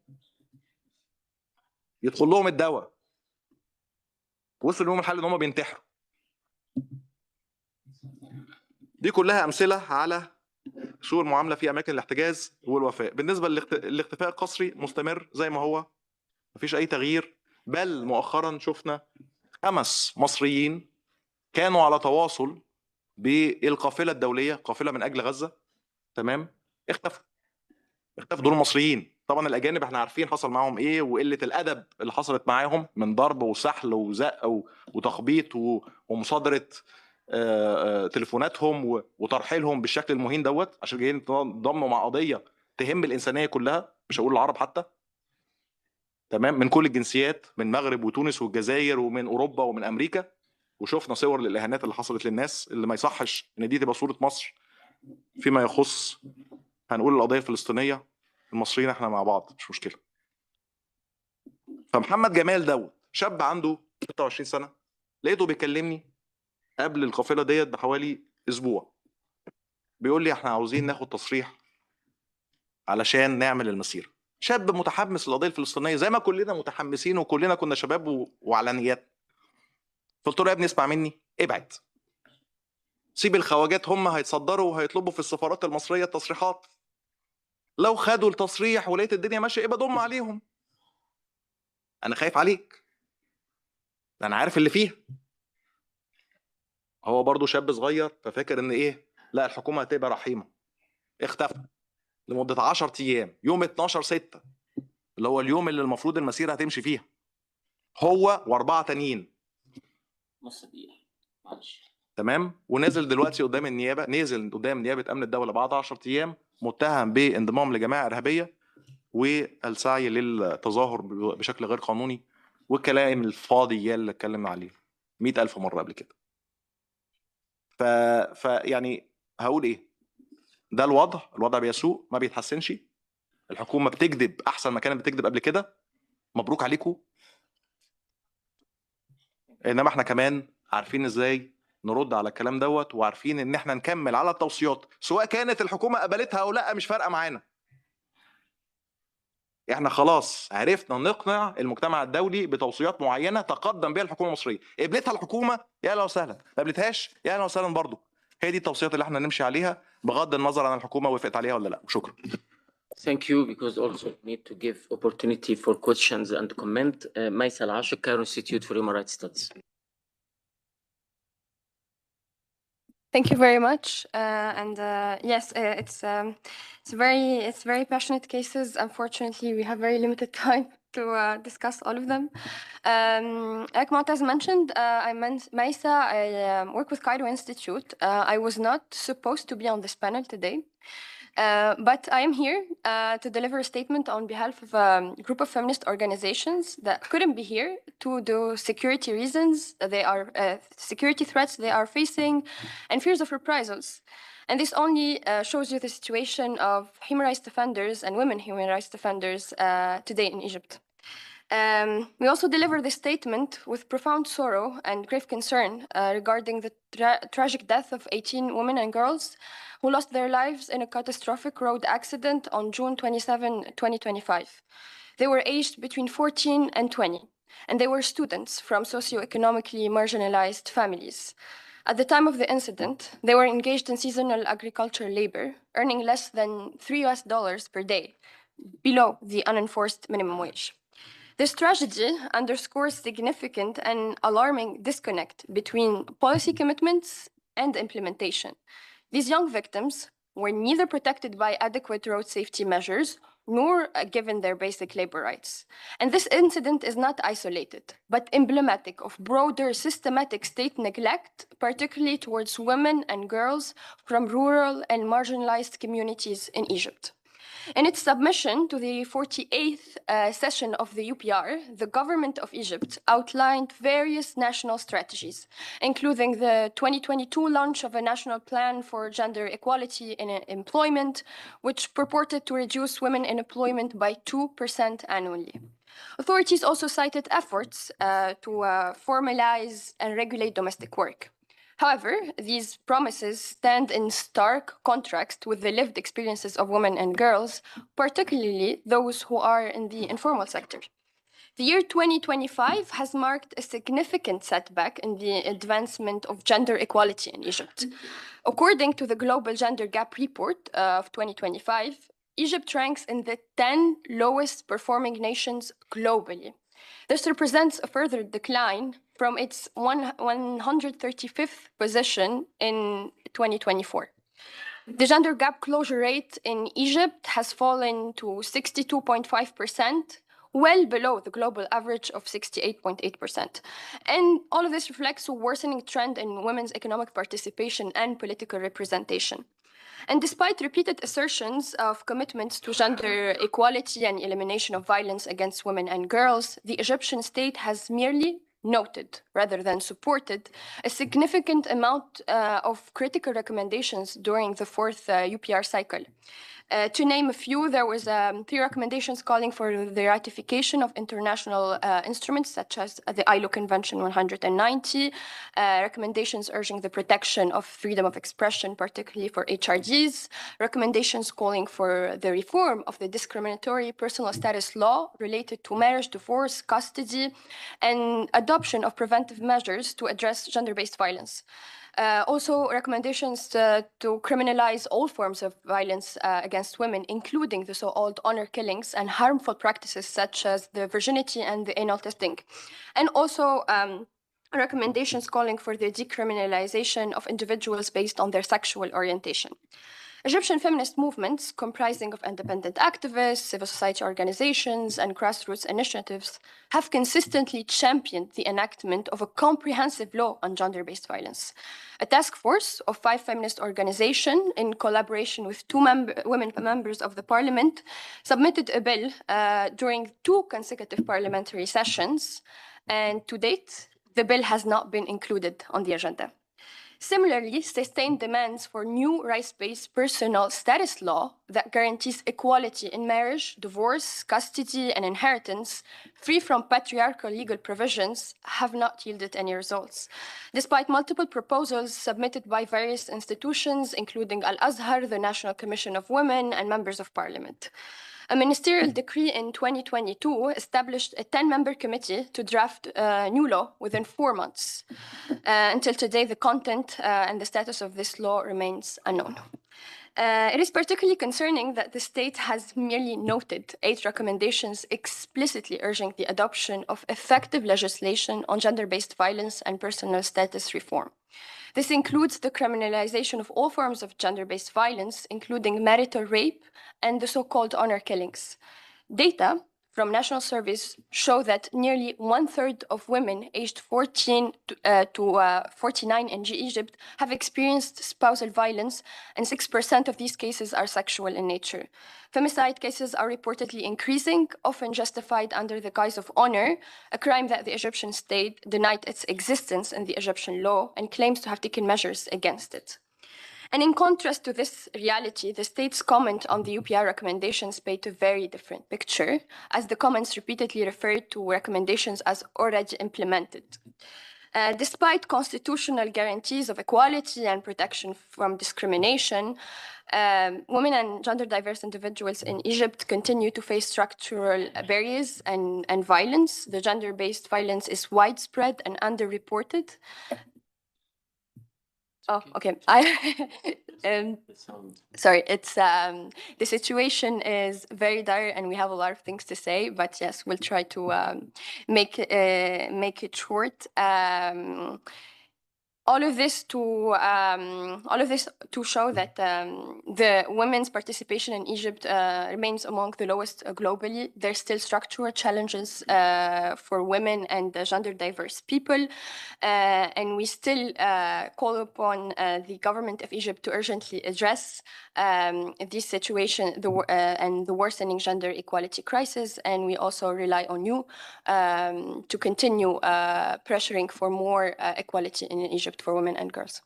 يدخل لهم الدواء. وصلوا لهم الحل ان هم بينتحروا. دي كلها امثله على سوء المعامله في اماكن الاحتجاز والوفاء. بالنسبه للاختفاء القسري مستمر زي ما هو، مفيش اي تغيير. بل مؤخرا شفنا 5 مصريين كانوا على تواصل بالقافله الدوليه، قافله من اجل غزه، تمام، اختفوا. دول مصريين. طبعا الاجانب احنا عارفين حصل معاهم ايه، وقله الادب اللي حصلت معاهم من ضرب وسحل وزق وتخبيط ومصادره تليفوناتهم وترحيلهم بالشكل المهين دوت عشان جايين يتضامنوا مع قضيه تهم الانسانيه كلها، مش هقول العرب حتى، تمام، من كل الجنسيات، من المغرب وتونس والجزائر ومن اوروبا ومن امريكا. وشفنا صور للاهانات اللي حصلت للناس اللي ما يصحش ان دي تبقى صوره مصر فيما يخص هنقول القضيه الفلسطينيه. المصريين احنا مع بعض مش مشكله. فمحمد جمال دوت شاب عنده 26 سنه، لقيته بيكلمني قبل القافله ديت بحوالي اسبوع، بيقول لي احنا عاوزين ناخد تصريح علشان نعمل المسيره. شاب متحمس للقضيه الفلسطينيه زي ما كلنا متحمسين وكلنا كنا شباب وعلى نيات. قلت له يا ابني اسمع مني، ابعد، سيب الخواجات هم هيتصدروا وهيطلبوا في السفارات المصريه التصريحات. لو خدوا التصريح ولقيت الدنيا ماشيه ابقى ضم عليهم، انا خايف عليك، انا عارف اللي فيها. هو برضو شاب صغير ففاكر ان ايه، لا الحكومه هتبقى رحيمه. اختفى لمده 10 ايام، يوم 12/6 اللي هو اليوم اللي المفروض المسيره هتمشي فيها، هو و4 تانيين. نص دقيقة معلش. تمام. ونزل دلوقتي قدام النيابه، نزل قدام نيابه امن الدوله بعد 10 ايام متهم بانضمام لجماعه ارهابيه والسعي للتظاهر بشكل غير قانوني والكلام الفاضي اللي اتكلمنا عليه 100,000 مره قبل كده. يعني هقول ايه، ده الوضع بيسوء ما بيتحسنش. الحكومه بتكذب احسن ما كانت بتكذب قبل كده، مبروك عليكم. انما احنا كمان عارفين ازاي نرد على الكلام دوت، وعارفين ان احنا نكمل على التوصيات سواء كانت الحكومه قبلتها او لا، مش فارقه معانا. احنا خلاص عرفنا نقنع المجتمع الدولي بتوصيات معينه تقدم بها الحكومه المصريه، قبلتها الحكومه يا اهلا وسهلا، ما قبلتهاش يا اهلا وسهلا برضه. هي دي التوصيات اللي احنا نمشي عليها بغض النظر عن الحكومه وافقت عليها ولا لا. وشكرا. Thank you, because also need to give opportunity for questions and comment. Maysal Ashik, Cairo Institute for Human Rights Studies. Thank you very much. Yes, it's very passionate cases. Unfortunately, we have very limited time to discuss all of them. Like Mu'taz mentioned, I'm Maisa. I work with Cairo Institute. I was not supposed to be on this panel today. But I am here to deliver a statement on behalf of a group of feminist organizations that couldn't be here due to security reasons. They are security threats they are facing and fears of reprisals. And this only shows you the situation of human rights defenders and women human rights defenders today in Egypt. We also deliver this statement with profound sorrow and grave concern regarding the tragic death of 18 women and girls who lost their lives in a catastrophic road accident on June 27, 2025. They were aged between 14 and 20, and they were students from socioeconomically marginalized families. At the time of the incident, they were engaged in seasonal agricultural labor, earning less than $3 per day, below the unenforced minimum wage. This tragedy underscores significant and alarming disconnect between policy commitments and implementation. These young victims were neither protected by adequate road safety measures nor given their basic labor rights. And this incident is not isolated, but emblematic of broader systematic state neglect, particularly towards women and girls from rural and marginalized communities in Egypt. In its submission to the 48th session of the UPR, the government of Egypt outlined various national strategies, including the 2022 launch of a national plan for gender equality in employment, which purported to reduce women unemployment by 2% annually. Authorities also cited efforts to formalize and regulate domestic work. However, these promises stand in stark contrast with the lived experiences of women and girls, particularly those who are in the informal sector. The year 2025 has marked a significant setback in the advancement of gender equality in Egypt. According to the Global Gender Gap Report of 2025, Egypt ranks in the 10 lowest performing nations globally. This represents a further decline from its 135th position in 2024. The gender gap closure rate in Egypt has fallen to 62.5%, well below the global average of 68.8%. And all of this reflects a worsening trend in women's economic participation and political representation. And despite repeated assertions of commitments to gender equality and elimination of violence against women and girls, the Egyptian state has merely noted, rather than supported, a significant amount of critical recommendations during the fourth UPR cycle. To name a few, there was 3 recommendations calling for the ratification of international instruments such as the ILO Convention 190, recommendations urging the protection of freedom of expression, particularly for HRDs, recommendations calling for the reform of the discriminatory personal status law related to marriage, divorce, custody, and adoption of preventive measures to address gender-based violence. Also, recommendations to criminalize all forms of violence against women, including the so-called honor killings and harmful practices such as the virginity and the anal testing. And also, recommendations calling for the decriminalization of individuals based on their sexual orientation. Egyptian feminist movements, comprising of independent activists, civil society organizations, and grassroots initiatives, have consistently championed the enactment of a comprehensive law on gender-based violence. A task force of 5 feminist organizations, in collaboration with 2 women members of the parliament, submitted a bill during 2 consecutive parliamentary sessions, and to date, the bill has not been included on the agenda. Similarly, sustained demands for new rights-based personal status law that guarantees equality in marriage, divorce, custody, and inheritance, free from patriarchal legal provisions, have not yielded any results. Despite multiple proposals submitted by various institutions, including Al-Azhar, the National Commission of Women, and members of parliament. A ministerial decree in 2022 established a 10-member committee to draft a new law within 4 months. Until today, the content and the status of this law remains unknown. It is particularly concerning that the state has merely noted 8 recommendations explicitly urging the adoption of effective legislation on gender-based violence and personal status reform. This includes the criminalization of all forms of gender-based violence, including marital rape and the so-called honor killings. Data from national surveys show that nearly 1/3 of women aged 14 to 49 in Egypt have experienced spousal violence, and 6% of these cases are sexual in nature. Femicide cases are reportedly increasing, often justified under the guise of honor, a crime that the Egyptian state denied its existence in the Egyptian law and claims to have taken measures against it. And in contrast to this reality, the state's comment on the UPR recommendations paint a very different picture, as the comments repeatedly referred to recommendations as already implemented. Despite constitutional guarantees of equality and protection from discrimination, women and gender diverse individuals in Egypt continue to face structural barriers and violence. The gender-based violence is widespread and underreported. Oh, okay. Sorry, it's the situation is very dire, and we have a lot of things to say. But yes, we'll try to make it short. All of this to show that the women's participation in Egypt remains among the lowest globally. There's still structural challenges for women and gender diverse people, and we still call upon the government of Egypt to urgently address this situation and the worsening gender equality crisis. And we also rely on you to continue pressuring for more equality in Egypt for women and girls.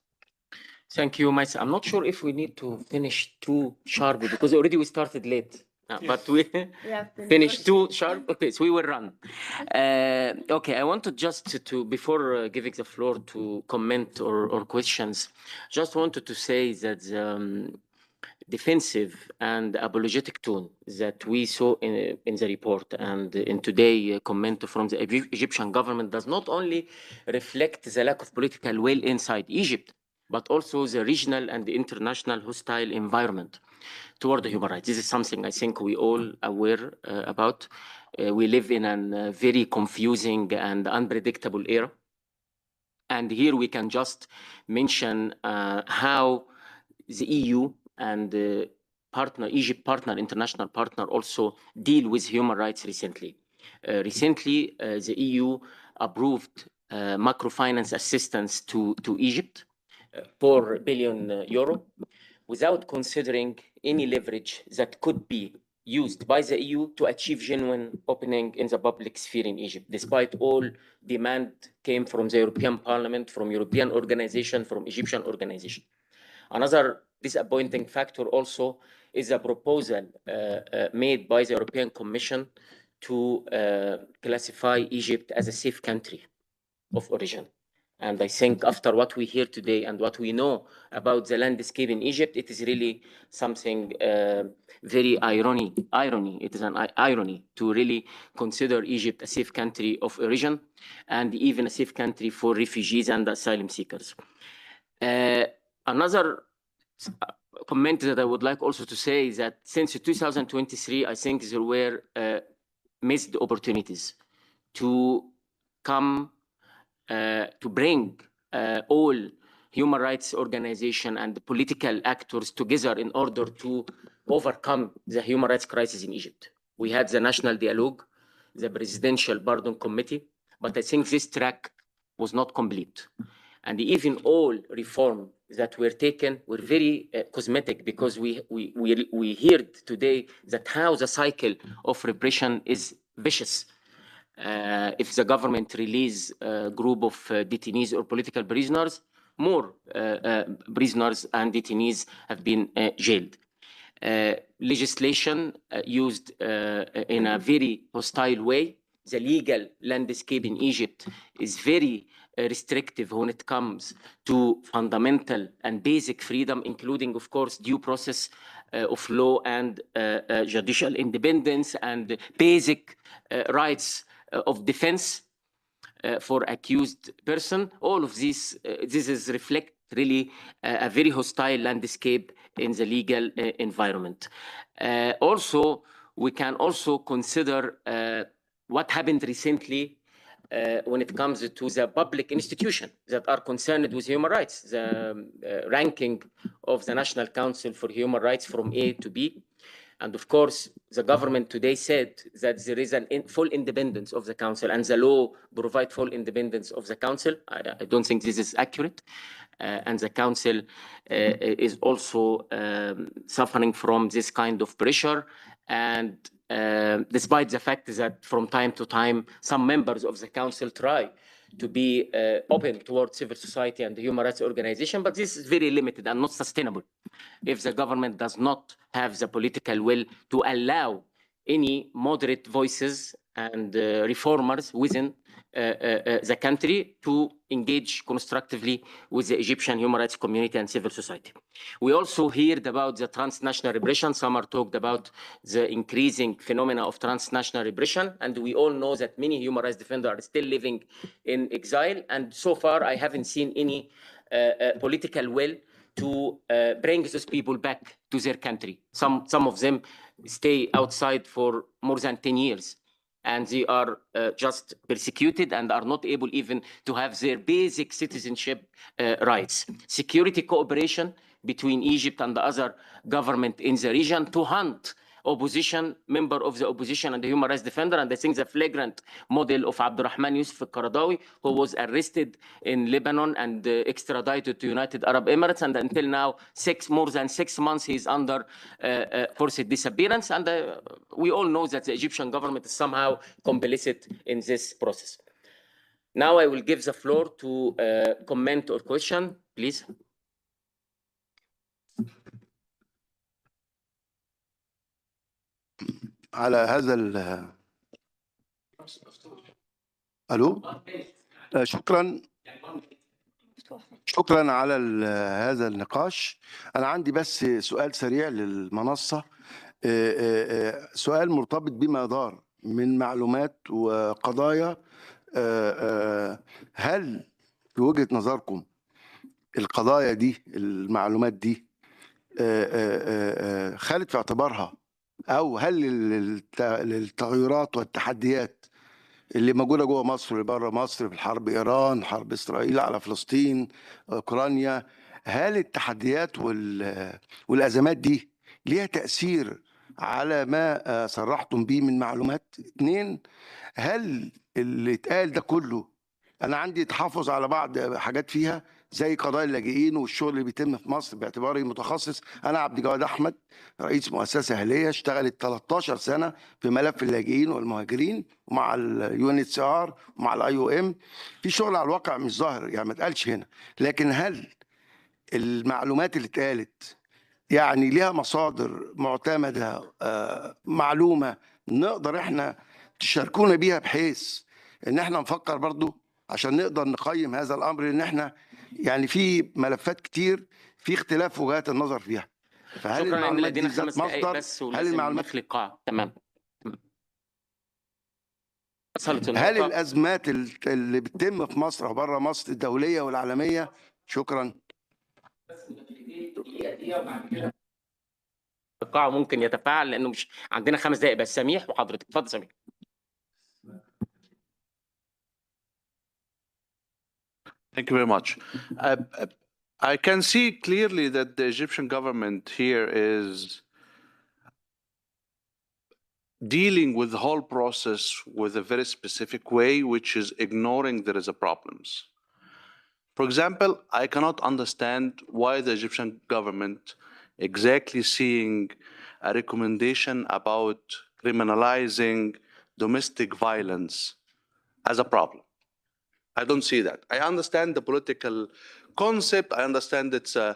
Thank you, Maisa. I'm not sure if we need to finish too sharp because already we started late. But we finished too sharp. Okay, so we will run. Okay, I wanted just to before giving the floor to comment or questions, just wanted to say that defensive and apologetic tone that we saw in the report and in today's comment from the Egyptian government does not only reflect the lack of political will inside Egypt, but also the regional and the international hostile environment toward the human rights. This is something I think we all aware about. We live in a very confusing and unpredictable era. And here we can just mention how the EU and international partner also deal with human rights recently. Recently, the EU approved macrofinance assistance to Egypt, 4 billion euro, without considering any leverage that could be used by the EU to achieve genuine opening in the public sphere in Egypt, despite all demand came from the European Parliament, from European organization, from Egyptian organization. Another disappointing factor also is a proposal made by the European Commission to classify Egypt as a safe country of origin. And I think after what we hear today and what we know about the landscape in Egypt, it is really something very irony. It is an irony to really consider Egypt a safe country of origin and even a safe country for refugees and asylum seekers. Another comment that I would like also to say is that since 2023, I think there were missed opportunities to come to bring all human rights organizations and political actors together in order to overcome the human rights crisis in Egypt. We had the National Dialogue, the Presidential Pardon Committee, but I think this track was not complete. And even all reforms that were taken were very cosmetic, because we heard today that how the cycle of repression is vicious. If the government release a group of detainees or political prisoners, more prisoners and detainees have been jailed. Legislation used in a very hostile way. The legal landscape in Egypt is very restrictive when it comes to fundamental and basic freedom, including, of course, due process of law and judicial independence and basic rights of defense for accused person. All of these, this is reflect really a very hostile landscape in the legal environment. Also, we can also consider what happened recently when it comes to the public institutions that are concerned with human rights, the ranking of the National Council for Human Rights from A to B. And of course, the government today said that there is full independence of the council, and the law provides full independence of the council. I don't think this is accurate. And the council is also suffering from this kind of pressure. And despite the fact that from time to time, some members of the council try to be open towards civil society and the human rights organization, but this is very limited and not sustainable if the government does not have the political will to allow any moderate voices and reformers within the country to engage constructively with the Egyptian human rights community and civil society. We also heard about the transnational repression. Some are talked about the increasing phenomena of transnational repression, and we all know that many human rights defenders are still living in exile, and so far I haven't seen any political will to bring those people back to their country. Some of them stay outside for more than 10 years. And they are just persecuted and are not able even to have their basic citizenship rights. Security cooperation between Egypt and the other government in the region to hunt opposition, member of the opposition and the human rights defender. And I think the flagrant model of Abdurrahman Yusuf al-Qaradawi, who was arrested in Lebanon and extradited to United Arab Emirates. And until now, more than 6 months, he's under forced disappearance. And we all know that the Egyptian government is somehow complicit in this process. Now I will give the floor to comment or question, please. على هذا الو شكرا على هذا النقاش. انا عندي بس سؤال سريع للمنصه، سؤال مرتبط بما دار من معلومات وقضايا. هل في وجهة نظركم القضايا دي، المعلومات دي خدت في اعتبارها، أو هل التغيرات والتحديات اللي موجودة جوه مصر واللي بره مصر في الحرب إيران، حرب إسرائيل على فلسطين، أوكرانيا، هل التحديات والأزمات دي ليها تأثير على ما صرحتم به من معلومات؟ 2، هل اللي اتقال ده كله، أنا عندي تحفظ على بعض حاجات فيها زي قضايا اللاجئين والشغل اللي بيتم في مصر باعتباري متخصص. أنا عبد الجواد أحمد، رئيس مؤسسة أهلية اشتغلت 13 سنة في ملف اللاجئين والمهاجرين ومع UNHCR ومع IOM. في شغل على الواقع مش ظاهر، يعني ما اتقالش هنا، لكن هل المعلومات اللي اتقالت يعني ليها مصادر معتمدة، معلومة نقدر احنا تشاركونا بيها بحيث ان احنا نفكر برضو عشان نقدر نقيم هذا الامر، لان احنا يعني في ملفات كتير في اختلاف وجهات النظر فيها. فهل شكرا ان المعلومات دي لدينا ذات 5 دقائق مصدر؟ بس هل ولازم المعلومات نخلق قاعة. تمام. وصلت هل النقطة. الازمات اللي بتتم في مصر وبره مصر الدولية والعالمية؟ شكرا. القاعة ممكن يتفاعل لانه مش عندنا 5 دقائق بس. سميح وحضرتك، اتفضل سميح. Thank you very much. I can see clearly that the Egyptian government here is dealing with the whole process with a very specific way, which is ignoring there is a problems. For example, I cannot understand why the Egyptian government exactly seeing a recommendation about criminalizing domestic violence as a problem. I don't see that. I understand the political concept. I understand it's a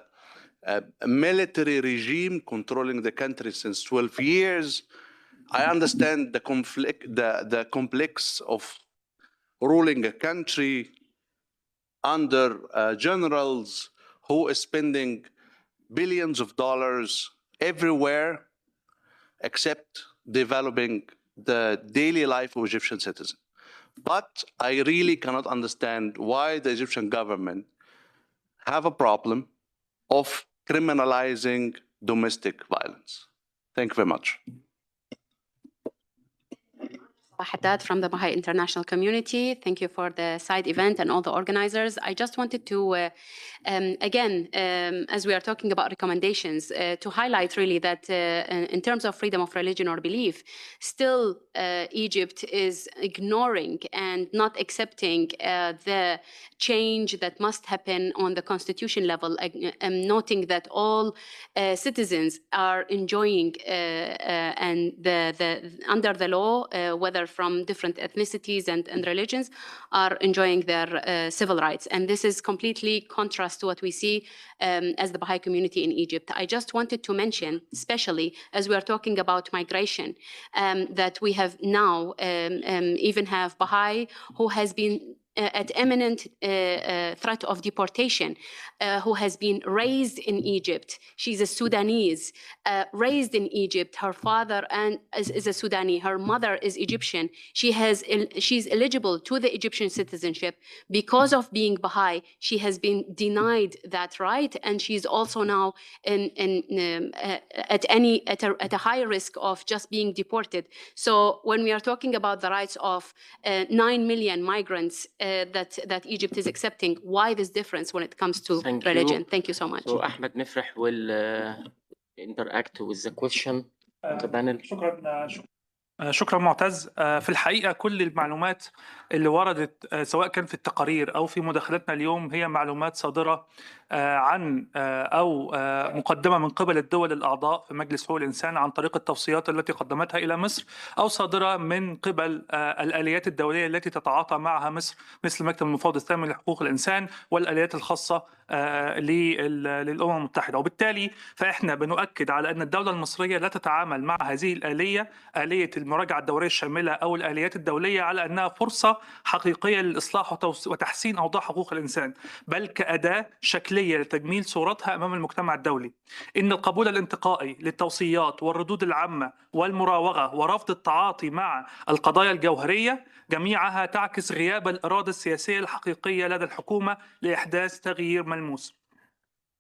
military regime controlling the country since 12 years. I understand the conflict, the complex of ruling a country under generals who is spending billions of dollars everywhere except developing the daily life of Egyptian citizens. But I really cannot understand why the Egyptian government have a problem of criminalizing domestic violence. Thank you very much. Haddad from the Baha'i International Community. Thank you for the side event and all the organizers. I just wanted to, again, as we are talking about recommendations, to highlight really that in terms of freedom of religion or belief, still Egypt is ignoring and not accepting the change that must happen on the constitution level, noting that all citizens are enjoying and under the law, whether from different ethnicities and religions, are enjoying their civil rights. And this is completely contrast to what we see as the Baha'i community in Egypt. I just wanted to mention, especially as we are talking about migration, that we have now even have Baha'i who has been at imminent threat of deportation, who has been raised in Egypt. She's a Sudanese, raised in Egypt. Her father is a Sudani. Her mother is Egyptian. She's eligible to the Egyptian citizenship. Because of being Baha'i, she has been denied that right, and she's also now at a high risk of just being deported. So when we are talking about the rights of 9 million migrants that Egypt is accepting, why this difference when it comes to religion? Thank you so much. So Ahmed Mifrah will interact with the question on the panel. شكرا معتز. في الحقيقة كل المعلومات اللي وردت سواء كان في التقارير أو في مداخلتنا اليوم هي معلومات صادرة عن أو مقدمة من قبل الدول الأعضاء في مجلس حقوق الإنسان عن طريق التوصيات التي قدمتها إلى مصر، أو صادرة من قبل الآليات الدولية التي تتعاطى معها مصر، مثل مكتب المفوض الثاني لحقوق الإنسان والآليات الخاصة للأمم المتحدة. وبالتالي فإحنا بنؤكد على أن الدولة المصرية لا تتعامل مع هذه الآلية، آلية المراجعة الدورية الشاملة أو الآليات الدولية، على أنها فرصة حقيقية للإصلاح وتحسين أوضاع حقوق الإنسان، بل كأداة شكلية لتجميل صورتها أمام المجتمع الدولي. إن القبول الانتقائي للتوصيات والردود العامة والمراوغة ورفض التعاطي مع القضايا الجوهرية جميعها تعكس غياب الإرادة السياسية الحقيقية لدى الحكومة لإحداث تغيير ملموس.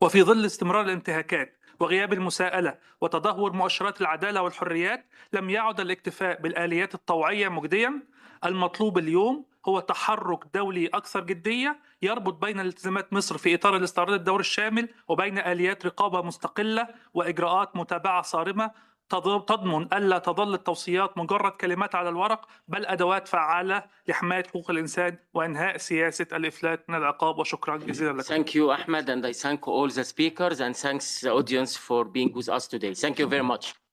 وفي ظل استمرار الانتهاكات وغياب المساءلة وتدهور مؤشرات العدالة والحريات، لم يعد الاكتفاء بالآليات الطوعية مجديا. المطلوب اليوم هو تحرك دولي أكثر جدية يربط بين التزامات مصر في إطار الاستعراض الدوري الشامل وبين آليات رقابة مستقلة وإجراءات متابعة صارمة تضمن ألا تظل التوصيات مجرد كلمات على الورق، بل أدوات فعالة لحماية حقوق الإنسان وإنهاء سياسة الإفلات من العقاب. وشكرا جزيلا لكم. Thank you, Ahmed, and I thank all the speakers and thanks the audience for being with us today. Thank you very much.